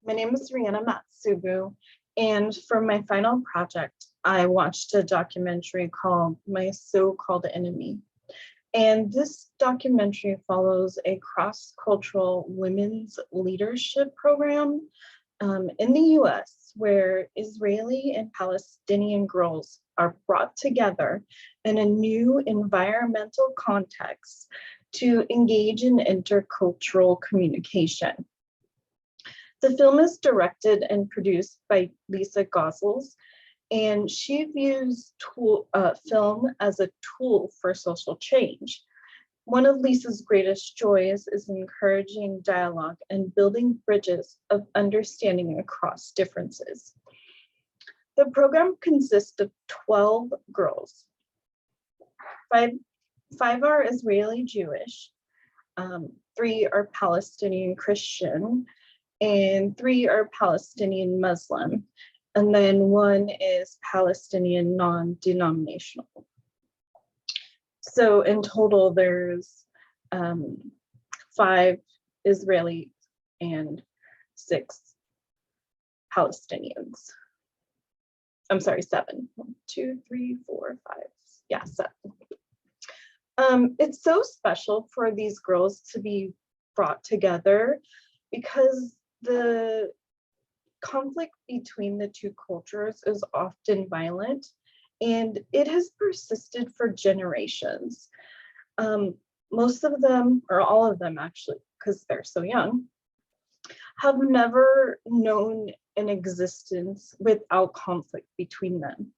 My name is Renna Matsubu, and for my final project, I watched a documentary called My So-Called Enemy. And this documentary follows a cross-cultural women's leadership program in the US, where Israeli and Palestinian girls are brought together in a new environmental context to engage in intercultural communication. The film is directed and produced by Lisa Gosels, and she views film as a tool for social change. One of Lisa's greatest joys is encouraging dialogue and building bridges of understanding across differences. The program consists of 12 girls. Five are Israeli Jewish, 3 are Palestinian Christian, and 3 are Palestinian Muslim, and then 1 is Palestinian non-denominational. So in total, there's 5 Israeli and 6 Palestinians. I'm sorry, 7. 1, 2, 3, 4, 5. Yeah, 7. It's so special for these girls to be brought together because the conflict between the two cultures is often violent, and it has persisted for generations. Most of them, or all of them actually, because they're so young, have never known an existence without conflict between them.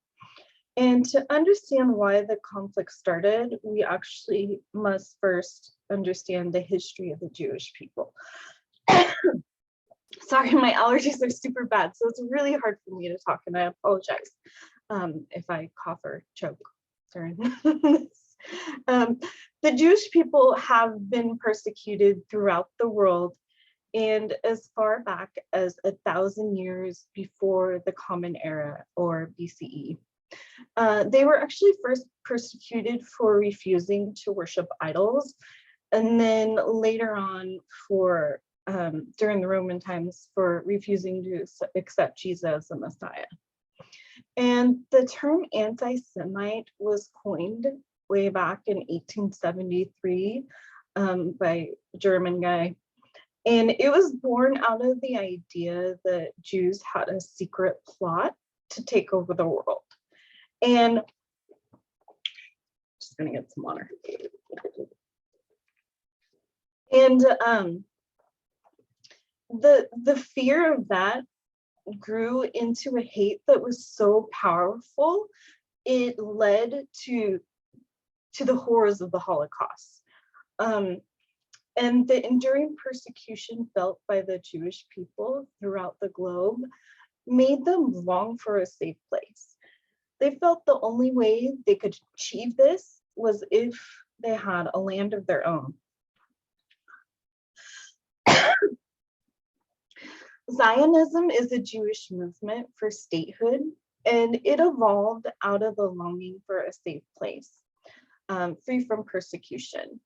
And to understand why the conflict started, we actually must first understand the history of the Jewish people. Sorry, my allergies are super bad, so it's really hard for me to talk, and I apologize if I cough or choke during this. The Jewish people have been persecuted throughout the world, and as far back as 1,000 years before the Common Era, or BCE. They were actually first persecuted for refusing to worship idols, and then later on for during the Roman times for refusing to accept Jesus as the Messiah. And the term anti-Semite was coined way back in 1873 by a German guy. And it was born out of the idea that Jews had a secret plot to take over the world. And just gonna get some water. And the fear of that grew into a hate that was so powerful, it led to the horrors of the Holocaust. And the enduring persecution felt by the Jewish people throughout the globe made them long for a safe place. They felt the only way they could achieve this was if they had a land of their own. Zionism is a Jewish movement for statehood, and it evolved out of the longing for a safe place, free from persecution.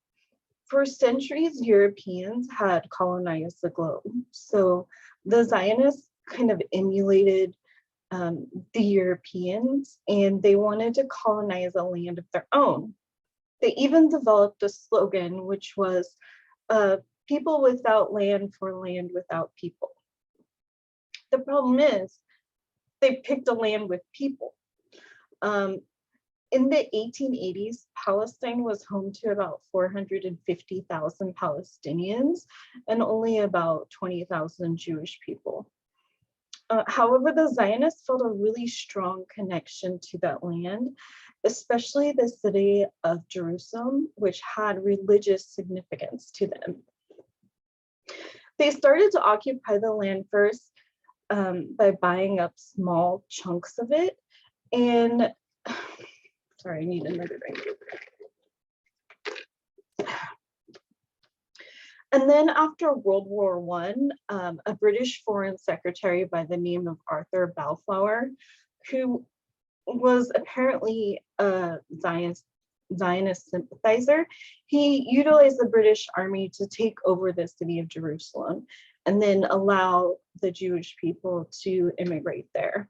For centuries, Europeans had colonized the globe, so the Zionists kind of emulated the Europeans, and they wanted to colonize a land of their own. They even developed a slogan, which was people without land for land without people. The problem is they picked a land with people. In the 1880s, Palestine was home to about 450,000 Palestinians and only about 20,000 Jewish people. However, the Zionists felt a really strong connection to that land, especially the city of Jerusalem, which had religious significance to them. They started to occupy the land first by buying up small chunks of it. And sorry, I need another drink. And then after World War I, a British foreign secretary by the name of Arthur Balfour, who was apparently a Zionist sympathizer, he utilized the British army to take over the city of Jerusalem. and then allow the Jewish people to immigrate there.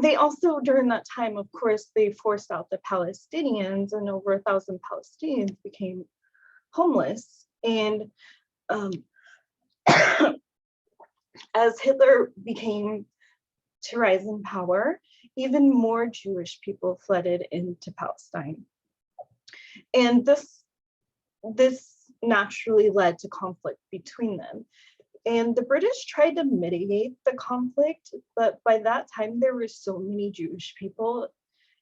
They also, during that time, of course, they forced out the Palestinians, and over 1,000 Palestinians became homeless. And as Hitler began to rise in power, even more Jewish people flooded into Palestine. And this naturally led to conflict between them. And the British tried to mitigate the conflict, but by that time there were so many Jewish people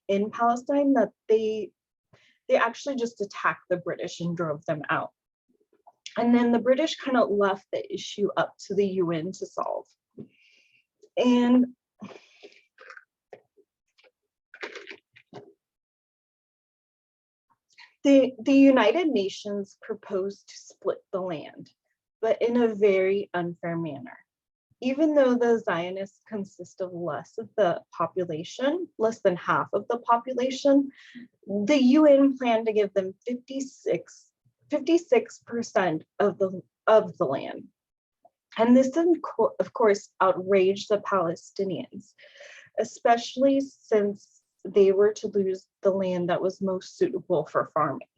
in Palestine that they actually just attacked the British and drove them out. And then the British kind of left the issue up to the UN to solve. And the United Nations proposed to split the land, but in a very unfair manner. Even though the Zionists consist of less of the population, less than half of the population, the UN planned to give them 56% of the land. And this, of course, outraged the Palestinians, especially since they were to lose the land that was most suitable for farming.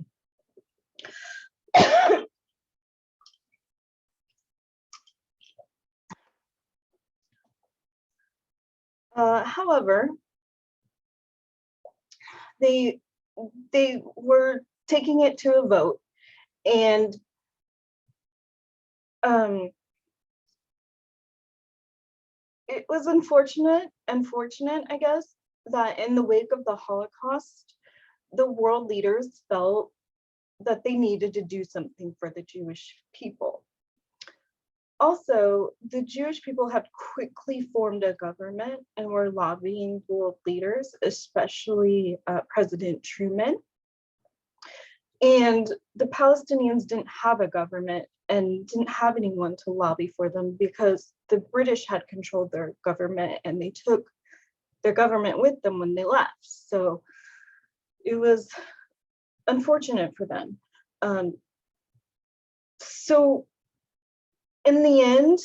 However, they were taking it to a vote, and it was unfortunate, I guess, that in the wake of the Holocaust, the world leaders felt that they needed to do something for the Jewish people. Also, the Jewish people had quickly formed a government and were lobbying world leaders, especially President Truman. And the Palestinians didn't have a government and didn't have anyone to lobby for them because the British had controlled their government and they took their government with them when they left. So it was unfortunate for them. So in the end,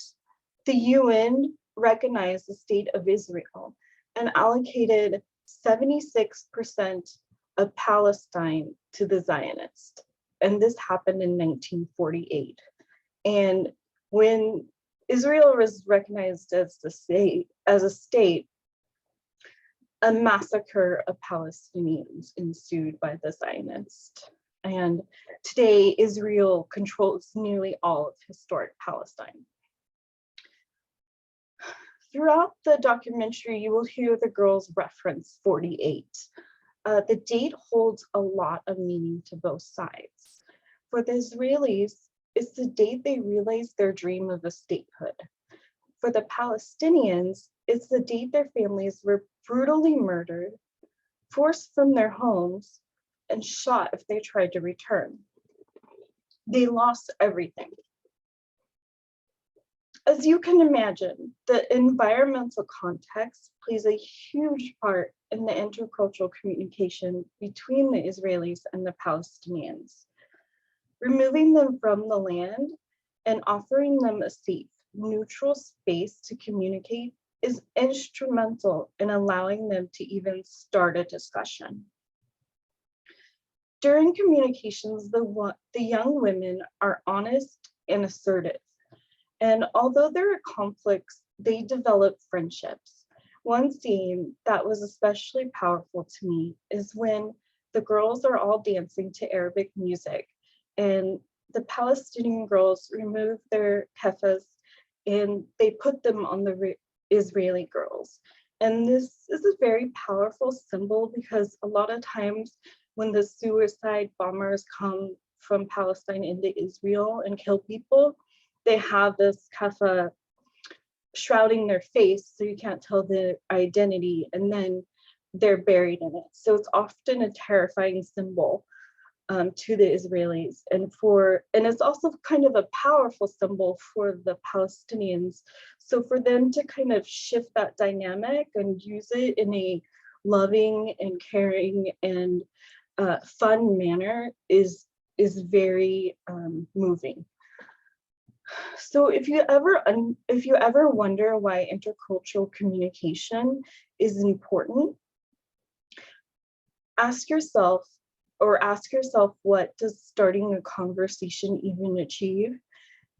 the UN recognized the state of Israel and allocated 76% of Palestine to the Zionists. And this happened in 1948. And when Israel was recognized as a state, a massacre of Palestinians ensued by the Zionists. And today, Israel controls nearly all of historic Palestine. Throughout the documentary, you will hear the girls reference 48. The date holds a lot of meaning to both sides. For the Israelis, it's the date they realized their dream of a statehood. For the Palestinians, it's the date their families were brutally murdered, forced from their homes, and shot if they tried to return. They lost everything. As you can imagine, the environmental context plays a huge part in the intercultural communication between the Israelis and the Palestinians. Removing them from the land and offering them a safe, neutral space to communicate is instrumental in allowing them to even start a discussion. During communications, the young women are honest and assertive. And although there are conflicts, they develop friendships. One scene that was especially powerful to me is when the girls are all dancing to Arabic music and the Palestinian girls remove their keffas and they put them on the Israeli girls. And this is a very powerful symbol because a lot of times when the suicide bombers come from Palestine into Israel and kill people, they have this kaffa shrouding their face so you can't tell the identity, and then they're buried in it. So it's often a terrifying symbol to the Israelis, and it's also kind of a powerful symbol for the Palestinians. So for them to kind of shift that dynamic and use it in a loving and caring and fun manner is is very moving. So if you ever wonder why intercultural communication is important, ask yourself what does starting a conversation even achieve?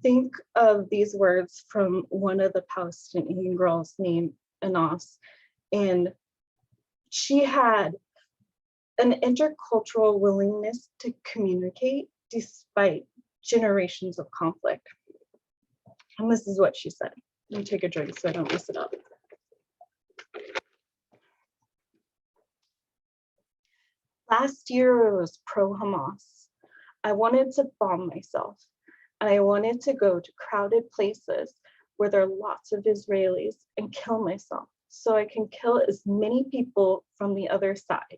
Think of these words from one of the Palestinian girls named Anas, and she had an intercultural willingness to communicate despite generations of conflict. And this is what she said. Let me take a drink so I don't mess it up. Last year I was pro-Hamas. I wanted to bomb myself, and I wanted to go to crowded places where there are lots of Israelis and kill myself so I can kill as many people from the other side.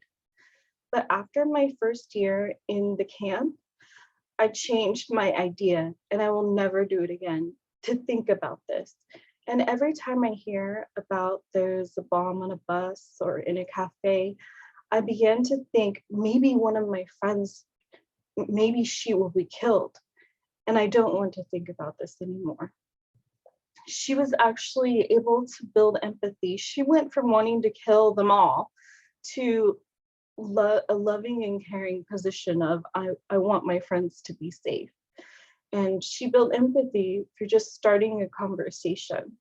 But after my first year in the camp, I changed my idea, and I will never do it again, to think about this. And every time I hear about there's a bomb on a bus or in a cafe, I began to think maybe one of my friends, maybe she will be killed. And I don't want to think about this anymore. She was actually able to build empathy. She went from wanting to kill them all to a loving and caring position of I want my friends to be safe. And she built empathy through just starting a conversation.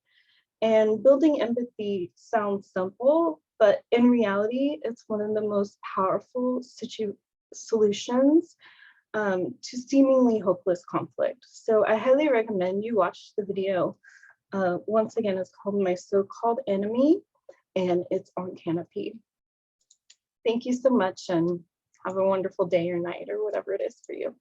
And building empathy sounds simple, but in reality, it's one of the most powerful solutions to seemingly hopeless conflict. So I highly recommend you watch the video. Once again, it's called My So-Called Enemy, and it's on Canopy. Thank you so much, and have a wonderful day or night or whatever it is for you.